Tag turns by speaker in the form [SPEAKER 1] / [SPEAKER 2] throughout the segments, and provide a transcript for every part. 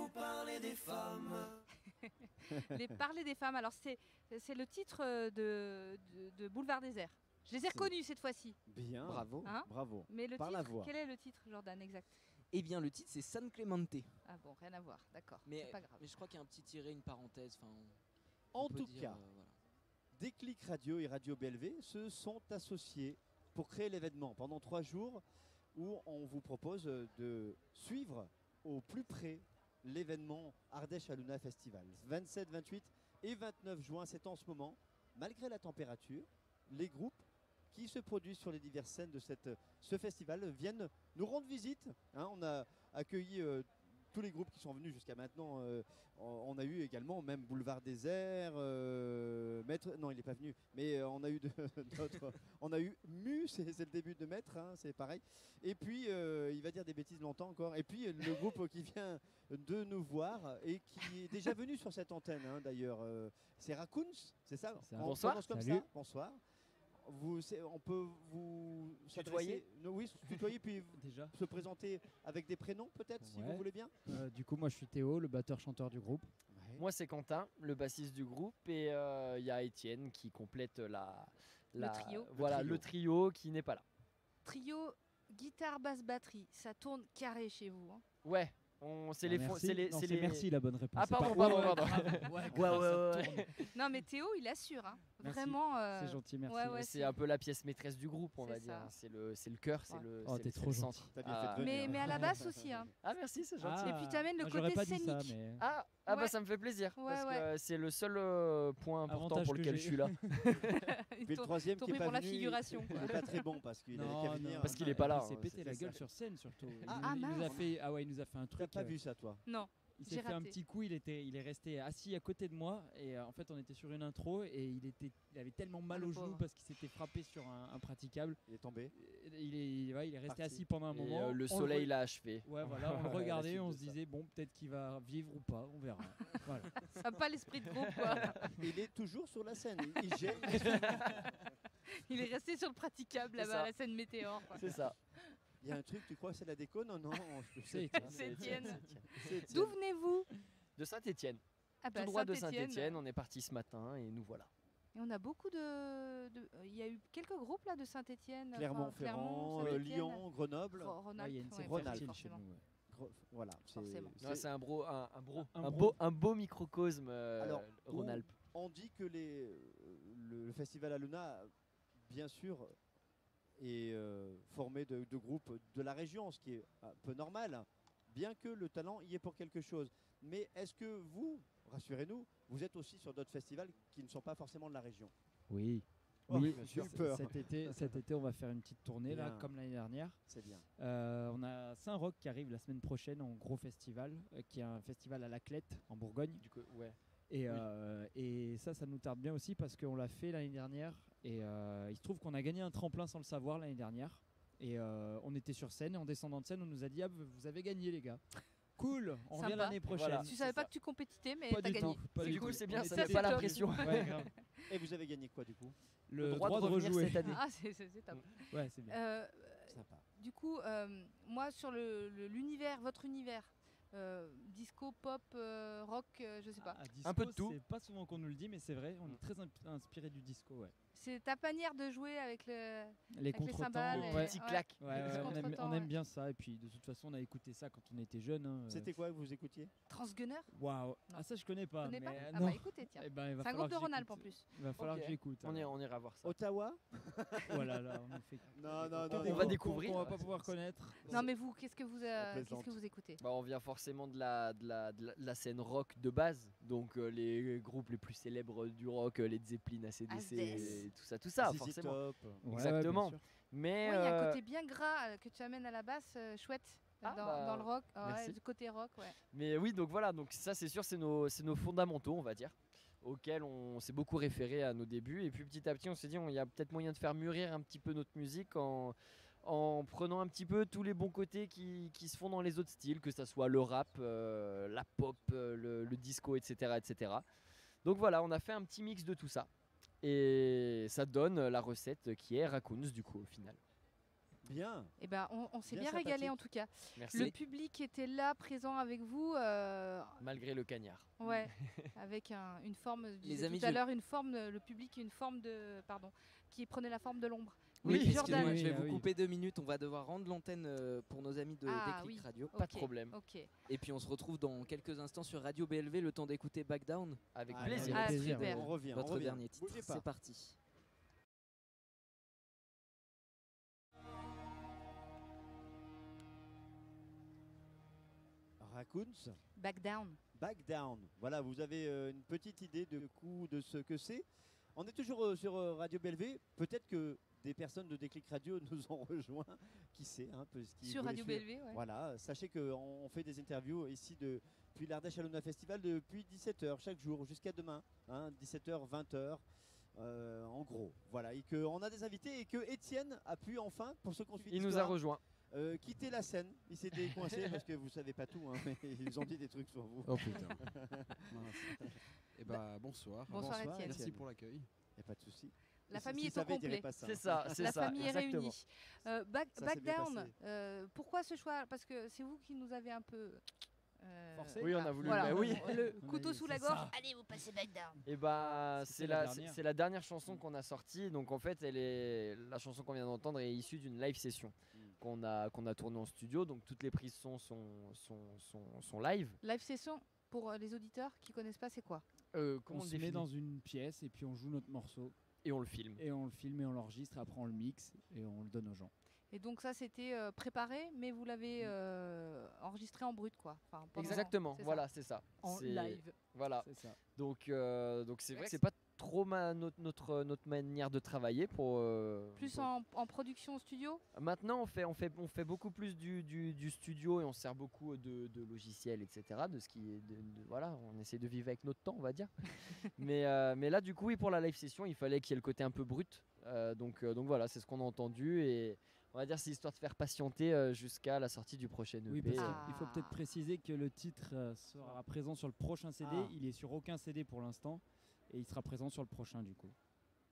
[SPEAKER 1] vous parler des femmes.
[SPEAKER 2] Les Parler des femmes. Alors c'est le titre de Boulevard Désert. Je les ai reconnus cette fois-ci.
[SPEAKER 3] Bien,
[SPEAKER 4] Bravo.
[SPEAKER 2] Hein
[SPEAKER 3] bravo.
[SPEAKER 2] Mais le
[SPEAKER 3] Par la
[SPEAKER 2] titre,
[SPEAKER 3] voix.
[SPEAKER 2] quel est le titre, Jordan, exact?
[SPEAKER 4] Eh bien, le titre, c'est San Clemente.
[SPEAKER 2] Ah bon, rien à voir, d'accord.
[SPEAKER 4] Mais,
[SPEAKER 2] C'est pas grave.
[SPEAKER 4] mais je crois qu'il y a un petit tiré, une parenthèse.
[SPEAKER 3] En
[SPEAKER 4] on peut
[SPEAKER 3] tout
[SPEAKER 4] dire,
[SPEAKER 3] cas,
[SPEAKER 4] voilà.
[SPEAKER 3] Déclic Radio et Radio BLV se sont associés pour créer l'événement pendant 3 jours où on vous propose de suivre au plus près l'événement Ardèche Aluna Festival. 27, 28 et 29 juin, c'est en ce moment, malgré la température, les groupes qui se produisent sur les diverses scènes de ce festival viennent nous rendre visite. Hein, on a accueilli tous les groupes qui sont venus jusqu'à maintenant. On a eu également même Boulevard Désert, Maître. Non, il n'est pas venu, mais on a eu d'autres. On a eu Mu, c'est le début de Maître, hein, c'est pareil. Et puis il va dire des bêtises longtemps encore. Et puis le groupe qui vient de nous voir et qui est déjà venu sur cette antenne, hein, d'ailleurs, c'est Raccoons, c'est ça?
[SPEAKER 5] C'est ça.
[SPEAKER 3] On
[SPEAKER 4] Bonsoir.
[SPEAKER 3] prononce comme
[SPEAKER 5] Salut.
[SPEAKER 3] ça. Bonsoir. On peut vous
[SPEAKER 4] Tutoyer.
[SPEAKER 3] s'adresser- Oui, se tutoyer puis
[SPEAKER 5] Déjà.
[SPEAKER 3] se présenter avec des prénoms peut-être si
[SPEAKER 5] Ouais.
[SPEAKER 3] vous voulez bien.
[SPEAKER 5] Du coup, moi je suis Théo, le batteur-chanteur du groupe.
[SPEAKER 4] Moi, c'est Quentin, le bassiste du groupe, et il y a Étienne qui complète
[SPEAKER 2] Le trio.
[SPEAKER 4] Voilà, le trio qui n'est pas là.
[SPEAKER 2] Trio, guitare, basse, batterie. Ça tourne carré chez vous. Hein.
[SPEAKER 4] Ouais, c'est les
[SPEAKER 5] merci.
[SPEAKER 4] c'est les
[SPEAKER 5] Non,
[SPEAKER 4] c'est
[SPEAKER 5] c'est
[SPEAKER 4] les
[SPEAKER 5] merci la bonne réponse.
[SPEAKER 4] Ah,
[SPEAKER 5] C'est
[SPEAKER 4] pardon,
[SPEAKER 5] pas-
[SPEAKER 4] pardon.
[SPEAKER 5] Ouais,
[SPEAKER 4] Ouais.
[SPEAKER 2] Non, mais Théo, il assure. Hein.
[SPEAKER 5] Merci.
[SPEAKER 2] Vraiment.
[SPEAKER 5] C'est gentil, merci.
[SPEAKER 2] Ouais, ouais,
[SPEAKER 4] C'est un peu la pièce maîtresse du groupe, on
[SPEAKER 2] C'est
[SPEAKER 4] va
[SPEAKER 2] ça.
[SPEAKER 4] dire. C'est le cœur, c'est
[SPEAKER 2] Ouais.
[SPEAKER 4] le
[SPEAKER 5] Oh,
[SPEAKER 4] c'est
[SPEAKER 5] t'es
[SPEAKER 4] le-
[SPEAKER 5] trop
[SPEAKER 4] c'est le
[SPEAKER 5] gentil.
[SPEAKER 4] centre.
[SPEAKER 3] T'as bien fait de
[SPEAKER 4] Ah.
[SPEAKER 3] venir.
[SPEAKER 2] mais à la basse aussi. Hein.
[SPEAKER 4] Ah, merci, c'est gentil.
[SPEAKER 2] Et puis t'amènes le
[SPEAKER 5] moi, j'aurais
[SPEAKER 2] côté
[SPEAKER 5] pas dit ça,
[SPEAKER 2] scénique.
[SPEAKER 5] mais
[SPEAKER 4] Ah,
[SPEAKER 2] Ouais.
[SPEAKER 4] bah ça me fait plaisir
[SPEAKER 2] Ouais,
[SPEAKER 4] parce
[SPEAKER 2] ouais.
[SPEAKER 4] que c'est le seul point important
[SPEAKER 5] Avantage
[SPEAKER 4] pour
[SPEAKER 5] que
[SPEAKER 4] lequel
[SPEAKER 5] j'ai.
[SPEAKER 4] je suis là.
[SPEAKER 3] Puis le troisième qui
[SPEAKER 2] Tombé
[SPEAKER 3] est pas
[SPEAKER 2] pour la
[SPEAKER 3] venu,
[SPEAKER 2] figuration.
[SPEAKER 3] il n'est pas très bon parce qu'il avait
[SPEAKER 5] Non,
[SPEAKER 3] qu'à
[SPEAKER 5] non,
[SPEAKER 3] venir.
[SPEAKER 4] Parce qu'il est pas là,
[SPEAKER 5] Il s'est
[SPEAKER 4] hein,
[SPEAKER 5] pété la
[SPEAKER 3] c'est
[SPEAKER 5] gueule
[SPEAKER 3] ça.
[SPEAKER 5] sur scène surtout.
[SPEAKER 2] Ah,
[SPEAKER 5] il nous a
[SPEAKER 2] mince.
[SPEAKER 5] fait, il nous a fait un
[SPEAKER 3] T'as
[SPEAKER 5] truc.
[SPEAKER 3] pas vu ça toi?
[SPEAKER 2] Non.
[SPEAKER 5] Il
[SPEAKER 2] J'ai
[SPEAKER 5] s'est fait un
[SPEAKER 2] raté.
[SPEAKER 5] petit coup, il est resté assis à côté de moi et en fait on était sur une intro et il avait tellement mal
[SPEAKER 2] Ah, le
[SPEAKER 5] au genou
[SPEAKER 2] pauvre.
[SPEAKER 5] parce qu'il s'était frappé sur un praticable.
[SPEAKER 3] Il est tombé.
[SPEAKER 5] Il est resté
[SPEAKER 3] Parti.
[SPEAKER 5] assis pendant un
[SPEAKER 4] Et,
[SPEAKER 5] moment.
[SPEAKER 4] le
[SPEAKER 5] On
[SPEAKER 4] soleil
[SPEAKER 5] re-
[SPEAKER 4] l'a achevé.
[SPEAKER 5] Ouais, voilà, on le
[SPEAKER 3] La
[SPEAKER 5] regardait,
[SPEAKER 3] suite
[SPEAKER 5] on
[SPEAKER 3] de
[SPEAKER 5] se
[SPEAKER 3] ça.
[SPEAKER 5] disait bon peut-être qu'il va vivre ou pas, on verra. Voilà.
[SPEAKER 2] Ça n'a pas l'esprit de groupe. Quoi.
[SPEAKER 3] Il est toujours sur la scène. Il gêne.
[SPEAKER 2] Il est resté sur le praticable
[SPEAKER 4] C'est
[SPEAKER 2] là-bas,
[SPEAKER 4] ça.
[SPEAKER 2] à la scène météore. Quoi.
[SPEAKER 4] C'est ça.
[SPEAKER 3] Il y a un truc, tu crois que c'est la déco? Non, non.
[SPEAKER 5] C'est
[SPEAKER 2] C'est Étienne.
[SPEAKER 3] c'est
[SPEAKER 2] D'où venez-vous?
[SPEAKER 4] De Saint-Étienne.
[SPEAKER 2] Ah
[SPEAKER 4] Tout droit de Saint-Étienne. On est parti ce matin et nous voilà.
[SPEAKER 2] Et on a beaucoup il y a eu quelques groupes là de Saint-Étienne.
[SPEAKER 3] Clermont-Ferrand, Lyon, Grenoble.
[SPEAKER 2] Rhône-Alpes.
[SPEAKER 5] il y a une scène
[SPEAKER 3] Rhône-Alpes,
[SPEAKER 5] fertile chez
[SPEAKER 2] forcément.
[SPEAKER 5] nous. ouais.
[SPEAKER 3] Voilà.
[SPEAKER 2] Forcément.
[SPEAKER 4] Ouais, c'est un
[SPEAKER 5] Un bro.
[SPEAKER 4] beau microcosme
[SPEAKER 3] Alors,
[SPEAKER 4] Rhône-Alpes.
[SPEAKER 3] On dit que le festival Aluna, bien sûr, est formé de groupes de la région, ce qui est un peu normal, bien que le talent y est pour quelque chose. Mais est-ce que vous, rassurez-nous, vous êtes aussi sur d'autres festivals qui ne sont pas forcément de la région?
[SPEAKER 5] Oui.
[SPEAKER 3] Oh,
[SPEAKER 5] Oui,
[SPEAKER 3] j'ai eu peur.
[SPEAKER 5] cet été, on va faire une petite tournée là,
[SPEAKER 3] Bien.
[SPEAKER 5] comme l'année dernière.
[SPEAKER 3] C'est bien.
[SPEAKER 5] On a Saint-Roch qui arrive la semaine prochaine en gros festival, qui est un festival à la Clette en Bourgogne.
[SPEAKER 4] Du coup, ouais.
[SPEAKER 5] Et ça nous tarde bien aussi parce qu'on l'a fait l'année dernière. Et il se trouve qu'on a gagné un tremplin sans le savoir l'année dernière. Et on était sur scène et en descendant de scène, on nous a dit vous avez gagné les gars. Cool, on revient
[SPEAKER 2] Sympa.
[SPEAKER 5] l'année prochaine.
[SPEAKER 4] Voilà.
[SPEAKER 2] Tu savais
[SPEAKER 4] C'est
[SPEAKER 2] pas
[SPEAKER 4] ça.
[SPEAKER 2] que tu compétitais, mais
[SPEAKER 5] Pas
[SPEAKER 2] t'as
[SPEAKER 5] du
[SPEAKER 2] gagné.
[SPEAKER 5] tout, pas
[SPEAKER 4] Du
[SPEAKER 5] du
[SPEAKER 4] coup,
[SPEAKER 5] tout.
[SPEAKER 4] c'est bien,
[SPEAKER 5] On
[SPEAKER 4] ça
[SPEAKER 5] était
[SPEAKER 4] met pas la
[SPEAKER 5] top.
[SPEAKER 4] pression.
[SPEAKER 5] Ouais, grave.
[SPEAKER 3] Et vous avez gagné quoi du coup?
[SPEAKER 5] Le droit de
[SPEAKER 4] revenir
[SPEAKER 5] rejouer.
[SPEAKER 4] cette année.
[SPEAKER 2] Ah, c'est top.
[SPEAKER 5] Ouais, c'est bien.
[SPEAKER 3] Sympa.
[SPEAKER 2] Du coup, moi sur l'univers, votre univers, disco, pop, rock, je sais pas.
[SPEAKER 5] À disco,
[SPEAKER 4] Un peu de tout.
[SPEAKER 5] C'est pas souvent qu'on nous le dit, mais c'est vrai, on est très inspiré du disco. Ouais.
[SPEAKER 2] C'est ta manière de jouer avec le.
[SPEAKER 5] Les
[SPEAKER 2] les cymbales
[SPEAKER 5] contretemps.
[SPEAKER 2] et-
[SPEAKER 5] Ouais.
[SPEAKER 4] Petit claque.
[SPEAKER 5] Ouais,
[SPEAKER 2] Les petits
[SPEAKER 5] on
[SPEAKER 2] contretemps,
[SPEAKER 5] aime
[SPEAKER 2] ouais.
[SPEAKER 5] bien ça. Et puis de toute façon, on a écouté ça quand on était jeune. Hein.
[SPEAKER 3] C'était quoi que vous écoutiez?
[SPEAKER 2] Transgunner.
[SPEAKER 5] Waouh. Ah, ça, je connais pas.
[SPEAKER 2] Connais pas
[SPEAKER 5] mais
[SPEAKER 2] Ah
[SPEAKER 5] non.
[SPEAKER 2] bah écoutez, tiens.
[SPEAKER 5] Eh ben, il va
[SPEAKER 2] C'est un
[SPEAKER 5] falloir
[SPEAKER 2] groupe de
[SPEAKER 5] que
[SPEAKER 2] Rhône-Alpes en
[SPEAKER 5] j'écoute.
[SPEAKER 2] plus.
[SPEAKER 5] Il va falloir
[SPEAKER 4] Ok.
[SPEAKER 5] que j'écoute.
[SPEAKER 4] On ira voir ça.
[SPEAKER 3] Ottawa?
[SPEAKER 5] Voilà, là, on a fait.
[SPEAKER 3] Non, non,
[SPEAKER 5] Des
[SPEAKER 3] non.
[SPEAKER 4] on
[SPEAKER 5] groupes
[SPEAKER 4] va découvrir.
[SPEAKER 5] qu'on va pas pouvoir connaître.
[SPEAKER 2] Non mais vous, qu'est-ce que
[SPEAKER 3] plaisante.
[SPEAKER 2] vous écoutez?
[SPEAKER 4] Bah, on vient forcément de la scène rock de base, donc les groupes les plus célèbres du rock, Led Zeppelin, AC/DC,
[SPEAKER 2] ACDC.
[SPEAKER 4] et tout ça,
[SPEAKER 3] ZZ
[SPEAKER 4] forcément.
[SPEAKER 3] Top.
[SPEAKER 5] Ouais,
[SPEAKER 4] Exactement.
[SPEAKER 5] ouais, bien sûr.
[SPEAKER 4] Mais
[SPEAKER 2] Ouais, il y a un côté bien gras que tu amènes à la basse, chouette.
[SPEAKER 4] Ah,
[SPEAKER 2] dans,
[SPEAKER 4] bah,
[SPEAKER 2] dans le rock, ouais,
[SPEAKER 4] merci.
[SPEAKER 2] du côté rock, ouais.
[SPEAKER 4] Mais oui, donc voilà, donc ça c'est sûr, c'est nos fondamentaux, on va dire, auxquels on s'est beaucoup référé à nos débuts. Et puis petit à petit, on s'est dit, il y a peut-être moyen de faire mûrir un petit peu notre musique en prenant un petit peu tous les bons côtés qui se font dans les autres styles, que ça soit le rap, la pop, le disco, etc., etc. Donc voilà, on a fait un petit mix de tout ça. Et ça donne la recette qui est Raccoons, du coup, au final.
[SPEAKER 3] Bien.
[SPEAKER 2] Et ben, on s'est
[SPEAKER 3] Bien
[SPEAKER 2] bien régalé
[SPEAKER 3] sympathique.
[SPEAKER 2] en tout cas.
[SPEAKER 4] Merci.
[SPEAKER 2] Le public était là, présent avec vous.
[SPEAKER 4] Malgré le cagnard.
[SPEAKER 2] Ouais, avec une forme. Je
[SPEAKER 1] Les
[SPEAKER 2] disais
[SPEAKER 1] amis,
[SPEAKER 2] tout à
[SPEAKER 1] je-
[SPEAKER 2] l'heure, une forme. Le public, une forme de, pardon, qui prenait la forme de l'ombre.
[SPEAKER 1] Oui,
[SPEAKER 2] Jordan.
[SPEAKER 1] excusez-moi, je vais
[SPEAKER 5] Oui,
[SPEAKER 1] vous
[SPEAKER 5] oui.
[SPEAKER 1] couper 2 minutes. On va devoir rendre l'antenne pour nos amis de
[SPEAKER 2] Ah,
[SPEAKER 1] Déclic
[SPEAKER 2] oui.
[SPEAKER 1] Radio.
[SPEAKER 4] Pas de
[SPEAKER 2] Ok,
[SPEAKER 4] problème.
[SPEAKER 2] Ok.
[SPEAKER 1] Et puis on se retrouve dans quelques instants sur Radio BLV, le temps d'écouter Back Down,
[SPEAKER 4] Avec
[SPEAKER 3] Ah,
[SPEAKER 4] plaisir.
[SPEAKER 2] Ah,
[SPEAKER 5] plaisir.
[SPEAKER 2] super.
[SPEAKER 3] On revient.
[SPEAKER 1] votre
[SPEAKER 3] on revient.
[SPEAKER 1] dernier titre.
[SPEAKER 3] Bougez pas.
[SPEAKER 1] C'est parti.
[SPEAKER 3] Raccoons,
[SPEAKER 2] Back down.
[SPEAKER 3] Back Down. Voilà, vous avez une petite idée de ce que c'est. On est toujours sur Radio BLV. Peut-être que des personnes de Déclic Radio nous ont rejoints. Qui sait puisqu'ils
[SPEAKER 2] Sur
[SPEAKER 3] voulaient
[SPEAKER 2] Radio
[SPEAKER 3] suivre.
[SPEAKER 2] BLV, ouais.
[SPEAKER 3] Voilà, sachez qu'on fait des interviews ici depuis l'Ardèche Aluna Festival depuis 17h chaque jour jusqu'à demain, 17h, 20h. En gros, voilà, et qu'on a des invités et que Étienne a pu enfin, pour ceux qu'on suit
[SPEAKER 4] Il nous a
[SPEAKER 3] l'histoire,
[SPEAKER 4] rejoint.
[SPEAKER 3] quitter la scène. Il s'est décoincé parce que vous savez pas tout, mais ils ont dit des trucs sur vous.
[SPEAKER 6] Oh putain. Et bah bonsoir.
[SPEAKER 2] Bonsoir, Étienne.
[SPEAKER 6] Merci pour l'accueil.
[SPEAKER 3] Y a pas de souci.
[SPEAKER 2] La
[SPEAKER 3] Si-
[SPEAKER 2] famille
[SPEAKER 3] s'il
[SPEAKER 2] est au
[SPEAKER 3] savait, il dirait
[SPEAKER 2] complet.
[SPEAKER 3] pas ça,
[SPEAKER 4] C'est
[SPEAKER 3] hein.
[SPEAKER 4] ça, c'est
[SPEAKER 2] La
[SPEAKER 4] ça.
[SPEAKER 2] famille est
[SPEAKER 4] exactement.
[SPEAKER 2] réunie. Back
[SPEAKER 3] Ça s'est bien
[SPEAKER 2] down.
[SPEAKER 3] passé.
[SPEAKER 2] Pourquoi ce choix? Parce que c'est vous qui nous avez un peu.
[SPEAKER 5] Forcé.
[SPEAKER 4] Oui, on a voulu.
[SPEAKER 2] Voilà,
[SPEAKER 4] bah oui.
[SPEAKER 2] le
[SPEAKER 5] On a
[SPEAKER 2] couteau
[SPEAKER 5] dit,
[SPEAKER 2] sous la
[SPEAKER 5] c'est
[SPEAKER 2] gorge.
[SPEAKER 5] ça.
[SPEAKER 2] Allez, vous passez back down.
[SPEAKER 4] Et bah
[SPEAKER 5] C'était la
[SPEAKER 4] c'est
[SPEAKER 5] dernière.
[SPEAKER 4] c'est la dernière chanson qu'on a sortie. Donc en fait, la chanson qu'on vient d'entendre est issue d'une live session qu'on a tournée en studio. Donc toutes les prises son sont live.
[SPEAKER 2] Live session, pour les auditeurs qui connaissent pas, c'est quoi?
[SPEAKER 4] Comment
[SPEAKER 5] On
[SPEAKER 4] on
[SPEAKER 5] se
[SPEAKER 4] le
[SPEAKER 5] met
[SPEAKER 4] définit
[SPEAKER 5] dans une pièce et puis on joue notre morceau
[SPEAKER 4] Et on le filme.
[SPEAKER 5] et on le filme et on l'enregistre. Après on le mixe et on le donne aux gens.
[SPEAKER 2] Et donc ça, c'était préparé, mais vous l'avez enregistré en brut, quoi. Enfin, pendant-
[SPEAKER 4] Exactement.
[SPEAKER 2] c'est ça.
[SPEAKER 4] Voilà, c'est ça.
[SPEAKER 2] En
[SPEAKER 4] C'est-
[SPEAKER 2] live.
[SPEAKER 4] Voilà.
[SPEAKER 5] C'est ça.
[SPEAKER 4] Donc c'est vrai que c'est pas trop notre manière de travailler pour.
[SPEAKER 2] Plus
[SPEAKER 4] pour-
[SPEAKER 2] en production studio.
[SPEAKER 4] Maintenant, on fait beaucoup plus du studio et on sert beaucoup de logiciels, etc. De ce qui est voilà, on essaie de vivre avec notre temps, on va dire. mais là, du coup, oui, pour la live session, il fallait qu'il y ait le côté un peu brut. Donc voilà, c'est ce qu'on a entendu et on va dire c'est histoire de faire patienter jusqu'à la sortie du prochain EP.
[SPEAKER 5] Oui, parce
[SPEAKER 2] Ah.
[SPEAKER 5] qu'il faut peut-être préciser que le titre sera présent sur le prochain CD.
[SPEAKER 3] Ah.
[SPEAKER 5] Il est sur aucun CD pour l'instant et il sera présent sur le prochain du coup.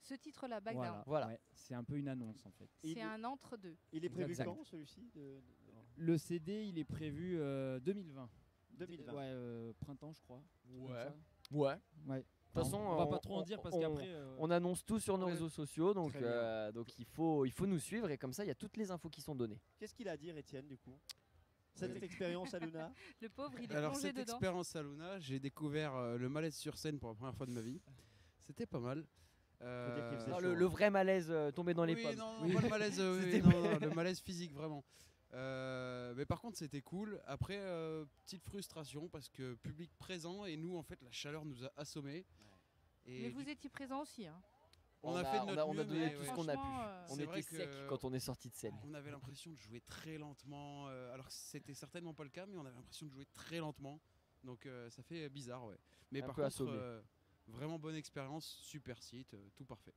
[SPEAKER 2] Ce titre-là, Back Down,
[SPEAKER 4] Voilà.
[SPEAKER 5] Ouais, c'est un peu une annonce en fait.
[SPEAKER 3] Il
[SPEAKER 2] c'est
[SPEAKER 3] est-
[SPEAKER 2] un entre-deux.
[SPEAKER 3] Il est prévu
[SPEAKER 5] Exact.
[SPEAKER 3] quand celui-ci
[SPEAKER 5] Le CD, il est prévu 2020.
[SPEAKER 3] 2020.
[SPEAKER 5] Ouais, printemps, je crois.
[SPEAKER 4] Ouais.
[SPEAKER 5] Ouais.
[SPEAKER 4] De toute façon,
[SPEAKER 5] on va pas trop en dire parce qu'après.
[SPEAKER 4] on annonce tout sur nos
[SPEAKER 5] Ouais.
[SPEAKER 4] réseaux sociaux, donc,
[SPEAKER 3] Très bien.
[SPEAKER 4] donc il faut nous suivre et comme ça, il y a toutes les infos qui sont données.
[SPEAKER 3] Qu'est-ce qu'il a à dire, Étienne, du coup? Cette expérience à Luna?
[SPEAKER 2] Le pauvre, il est
[SPEAKER 6] Alors
[SPEAKER 2] plongé
[SPEAKER 6] cette
[SPEAKER 2] dedans.
[SPEAKER 6] expérience à Luna, j'ai découvert le malaise sur scène pour la première fois de ma vie. C'était pas mal.
[SPEAKER 3] dire qu'il faisait
[SPEAKER 4] Non,
[SPEAKER 3] chaud,
[SPEAKER 4] le vrai malaise tombé dans les
[SPEAKER 6] oui,
[SPEAKER 4] pommes.
[SPEAKER 6] non,
[SPEAKER 5] Oui.
[SPEAKER 6] pas le malaise,
[SPEAKER 4] C'était
[SPEAKER 6] non, le malaise physique vraiment. Mais par contre c'était cool. Après petite frustration parce que public présent et nous en fait la chaleur nous a assommés. Et
[SPEAKER 2] Mais vous étiez présent aussi. Hein.
[SPEAKER 6] on a fait de notre
[SPEAKER 4] on a
[SPEAKER 6] mieux,
[SPEAKER 4] donné
[SPEAKER 6] mais
[SPEAKER 4] tout
[SPEAKER 6] ouais.
[SPEAKER 4] ce qu'on a pu.
[SPEAKER 2] Franchement,
[SPEAKER 4] On
[SPEAKER 6] C'est vrai
[SPEAKER 4] était
[SPEAKER 6] que-
[SPEAKER 4] sec quand on est sorti de scène.
[SPEAKER 6] On avait l'impression de jouer très lentement, alors que c'était certainement pas le cas, mais on avait l'impression de jouer très lentement. Donc ça fait bizarre, ouais. Mais
[SPEAKER 4] Un
[SPEAKER 6] par
[SPEAKER 4] peu
[SPEAKER 6] contre,
[SPEAKER 4] assommé.
[SPEAKER 6] vraiment bonne expérience, super site, tout parfait.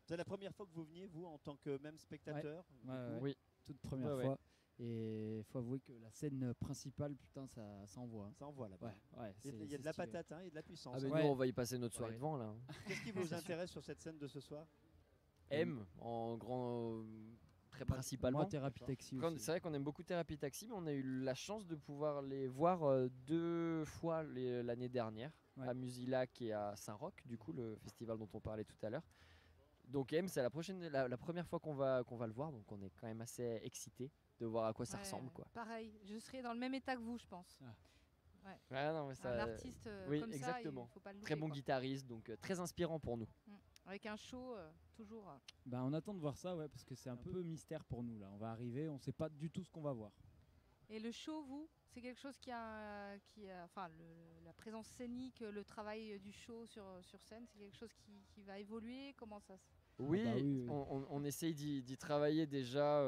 [SPEAKER 3] C'est la première fois que vous veniez, vous, en tant que même spectateur? du
[SPEAKER 5] Ouais,
[SPEAKER 3] coup
[SPEAKER 5] ouais.
[SPEAKER 4] Oui.
[SPEAKER 5] Toute première
[SPEAKER 4] Ouais, ouais.
[SPEAKER 5] fois. Et faut avouer que la scène principale, putain, ça envoie. hein.
[SPEAKER 3] Ça envoie là-bas.
[SPEAKER 5] Ouais,
[SPEAKER 3] Il y a de la patate, il y a de la puissance.
[SPEAKER 4] Ah, mais
[SPEAKER 5] Ouais.
[SPEAKER 4] nous, on va y passer notre soirée
[SPEAKER 5] Ouais.
[SPEAKER 4] devant là.
[SPEAKER 3] Qu'est-ce qui vous intéresse sur cette scène de ce soir?
[SPEAKER 4] M en grand, très principalement.
[SPEAKER 5] Moi, Thérapie Taxi
[SPEAKER 4] Comme-
[SPEAKER 5] aussi.
[SPEAKER 4] C'est vrai qu'on aime beaucoup Thérapie Taxi, mais on a eu la chance de pouvoir les voir 2 fois l'année dernière
[SPEAKER 5] Ouais.
[SPEAKER 4] à Musilac et à Saint-Roch, du coup le festival dont on parlait tout à l'heure. Donc M, c'est la première fois qu'on va le voir, donc on est quand même assez excités de voir à quoi ça
[SPEAKER 2] Ouais,
[SPEAKER 4] ressemble, quoi.
[SPEAKER 2] Pareil, je serai dans le même état que vous, je pense.
[SPEAKER 4] Ouais, non, mais ça-
[SPEAKER 2] Un artiste
[SPEAKER 4] oui,
[SPEAKER 2] comme
[SPEAKER 4] exactement.
[SPEAKER 2] ça, il faut pas le louper.
[SPEAKER 4] Très bon
[SPEAKER 2] quoi.
[SPEAKER 4] guitariste, donc très inspirant pour nous.
[SPEAKER 2] Avec un show, toujours.
[SPEAKER 5] Bah, on attend de voir ça, ouais, parce que c'est un peu mystère pour nous là. On va arriver, on sait pas du tout ce qu'on va voir.
[SPEAKER 2] Et le show, vous, c'est quelque chose enfin, la présence scénique, le travail du show sur scène, c'est quelque chose qui va évoluer. Comment ça se...
[SPEAKER 4] Oui,
[SPEAKER 5] bah oui, oui.
[SPEAKER 4] On essaye d'y travailler déjà,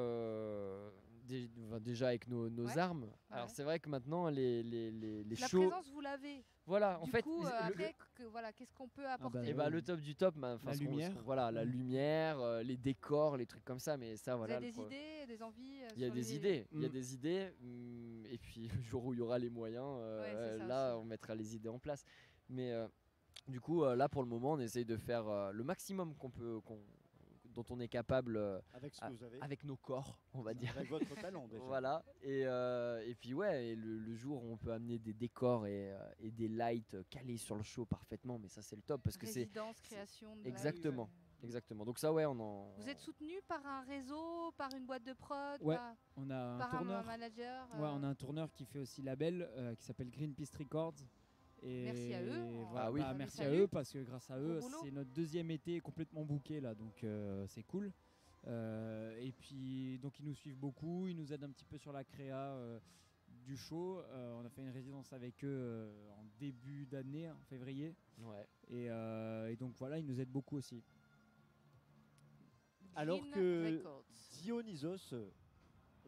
[SPEAKER 4] déjà avec nos
[SPEAKER 2] Ouais,
[SPEAKER 4] armes. Alors
[SPEAKER 2] ouais.
[SPEAKER 4] c'est vrai que maintenant les
[SPEAKER 2] La
[SPEAKER 4] shows,
[SPEAKER 2] présence, vous l'avez.
[SPEAKER 4] voilà, en
[SPEAKER 2] Du
[SPEAKER 4] fait,
[SPEAKER 2] coup,
[SPEAKER 4] le-
[SPEAKER 2] après, voilà, qu'est-ce qu'on peut apporter
[SPEAKER 5] bah,
[SPEAKER 4] et bah, le top du top, bah, enfin,
[SPEAKER 5] La
[SPEAKER 4] ce qu'on-
[SPEAKER 5] lumière.
[SPEAKER 4] voilà, la
[SPEAKER 5] Mm.
[SPEAKER 4] lumière, les décors, les trucs comme ça, mais ça,
[SPEAKER 2] Vous
[SPEAKER 4] voilà.
[SPEAKER 2] avez
[SPEAKER 4] le
[SPEAKER 2] des
[SPEAKER 4] pro-
[SPEAKER 2] idées, des envies
[SPEAKER 4] Il y a
[SPEAKER 2] sur
[SPEAKER 4] des
[SPEAKER 2] les-
[SPEAKER 4] idées, il y a
[SPEAKER 5] Mm.
[SPEAKER 4] des idées, et puis le jour où il y aura les moyens,
[SPEAKER 2] Ouais, c'est ça
[SPEAKER 4] là,
[SPEAKER 2] aussi.
[SPEAKER 4] on mettra les idées en place. Mais du coup, là, pour le moment, on essaye de faire le maximum dont on est capable
[SPEAKER 3] Avec ce que vous avez,
[SPEAKER 4] avec nos corps, on va dire.
[SPEAKER 3] avec votre talent déjà.
[SPEAKER 4] Voilà, et puis ouais, et le jour où on peut amener des décors et des lights calés sur le show parfaitement, mais ça c'est le top parce que c'est
[SPEAKER 2] Résidence, création. de
[SPEAKER 4] exactement.
[SPEAKER 2] live.
[SPEAKER 4] Exactement. Donc ça ouais, on en.
[SPEAKER 2] Vous êtes soutenu par un réseau, par une boîte de prod,
[SPEAKER 5] Ouais,
[SPEAKER 2] par,
[SPEAKER 5] On a un
[SPEAKER 2] par un
[SPEAKER 5] tourneur.
[SPEAKER 2] manager
[SPEAKER 5] Ouais, on a un tourneur qui fait aussi label qui s'appelle Greenpeace Records. Et
[SPEAKER 2] Merci à eux.
[SPEAKER 5] voilà,
[SPEAKER 4] Ah oui.
[SPEAKER 5] bah, merci à
[SPEAKER 2] Salut.
[SPEAKER 5] eux parce que grâce à eux,
[SPEAKER 2] Bon boulot.
[SPEAKER 5] c'est notre deuxième été complètement booké là, donc c'est cool. Et puis donc ils nous suivent beaucoup, ils nous aident un petit peu sur la créa du show. On a fait une résidence avec eux en début d'année, en février.
[SPEAKER 4] Ouais.
[SPEAKER 5] Et donc voilà, ils nous aident beaucoup aussi.
[SPEAKER 3] Alors
[SPEAKER 2] Green
[SPEAKER 3] que
[SPEAKER 2] Records.
[SPEAKER 3] Dionysos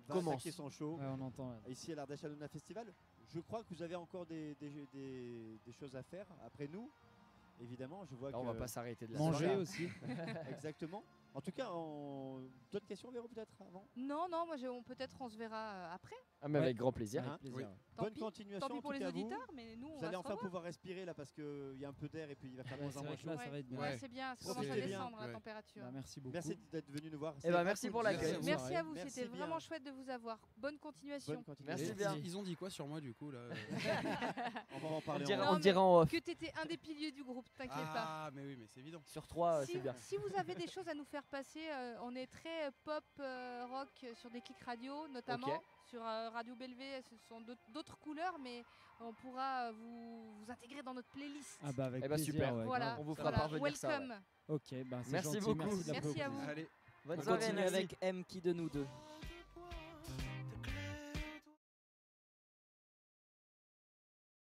[SPEAKER 3] va
[SPEAKER 4] Commence.
[SPEAKER 3] attaquer son show
[SPEAKER 5] Ouais, on entend.
[SPEAKER 3] ici à l'Ardèche Hanouna Festival. Je crois que vous avez encore des choses à faire après nous. Évidemment, je vois
[SPEAKER 4] Là,
[SPEAKER 3] que
[SPEAKER 4] on va pas s'arrêter de la
[SPEAKER 5] Manger
[SPEAKER 4] soirée.
[SPEAKER 5] aussi.
[SPEAKER 3] exactement. En tout cas, d'autres questions, Véro, peut-être avant.
[SPEAKER 2] Non, non, moi peut-être on se verra après.
[SPEAKER 4] Ah mais
[SPEAKER 5] Ouais.
[SPEAKER 4] avec grand plaisir.
[SPEAKER 3] Hein
[SPEAKER 5] Avec plaisir,
[SPEAKER 6] Oui.
[SPEAKER 5] ouais.
[SPEAKER 2] Tant
[SPEAKER 3] Bonne
[SPEAKER 2] pis,
[SPEAKER 3] continuation.
[SPEAKER 2] tant pis
[SPEAKER 3] en
[SPEAKER 2] pour
[SPEAKER 3] tout
[SPEAKER 2] les
[SPEAKER 3] cas,
[SPEAKER 2] auditeurs, mais nous on
[SPEAKER 3] Vous
[SPEAKER 2] va
[SPEAKER 3] allez
[SPEAKER 2] se
[SPEAKER 3] enfin
[SPEAKER 2] revoir.
[SPEAKER 3] pouvoir respirer là parce qu'il y a un peu d'air et puis il va faire
[SPEAKER 5] Ouais,
[SPEAKER 3] moins
[SPEAKER 5] c'est
[SPEAKER 3] en
[SPEAKER 5] vrai
[SPEAKER 3] moins
[SPEAKER 5] que
[SPEAKER 3] chaud.
[SPEAKER 5] là, ça va être bien.
[SPEAKER 2] Ouais,
[SPEAKER 6] Ouais.
[SPEAKER 2] c'est bien, ça
[SPEAKER 3] Profitez
[SPEAKER 2] commence à
[SPEAKER 3] bien.
[SPEAKER 2] descendre la
[SPEAKER 6] Ouais.
[SPEAKER 2] température.
[SPEAKER 5] Bah, merci beaucoup.
[SPEAKER 3] Merci d'être venu nous voir.
[SPEAKER 4] Eh ben, merci pour
[SPEAKER 6] l'accueil.
[SPEAKER 4] l'accueil.
[SPEAKER 2] Merci à vous,
[SPEAKER 3] Merci
[SPEAKER 2] c'était
[SPEAKER 3] bien.
[SPEAKER 2] vraiment chouette de vous avoir. Bonne continuation.
[SPEAKER 3] Bonne continuation.
[SPEAKER 4] Merci
[SPEAKER 6] Et
[SPEAKER 4] bien.
[SPEAKER 6] Ils ont dit quoi sur moi du coup là
[SPEAKER 3] On va en
[SPEAKER 4] On
[SPEAKER 3] parler.
[SPEAKER 4] dira,
[SPEAKER 3] en
[SPEAKER 2] Non,
[SPEAKER 4] on dira en off.
[SPEAKER 2] Que t'étais un des piliers du groupe, t'inquiète pas.
[SPEAKER 6] Ah mais oui mais c'est évident.
[SPEAKER 4] Sur 3,
[SPEAKER 2] Si,
[SPEAKER 4] c'est bien.
[SPEAKER 2] si vous avez des choses à nous faire passer, on est très pop rock sur des clics radio, notamment
[SPEAKER 4] Ok.
[SPEAKER 2] sur Radio Bellevée. Ce sont d'autres couleurs, mais on pourra vous intégrer dans notre playlist.
[SPEAKER 5] Ah bah avec
[SPEAKER 4] Eh bah,
[SPEAKER 5] plaisir.
[SPEAKER 4] super.
[SPEAKER 5] ouais,
[SPEAKER 2] Voilà,
[SPEAKER 5] grave.
[SPEAKER 4] On vous fera
[SPEAKER 2] voilà.
[SPEAKER 4] parvenir ça, ouais.
[SPEAKER 2] Welcome.
[SPEAKER 5] Ok, bah c'est
[SPEAKER 4] Merci
[SPEAKER 5] gentil,
[SPEAKER 4] beaucoup.
[SPEAKER 5] Merci de la
[SPEAKER 2] Merci à
[SPEAKER 5] proposition.
[SPEAKER 2] vous.
[SPEAKER 6] Allez.
[SPEAKER 1] Bonne
[SPEAKER 6] Bonne
[SPEAKER 1] soirée
[SPEAKER 4] continuation.
[SPEAKER 1] avec M qui de nous deux.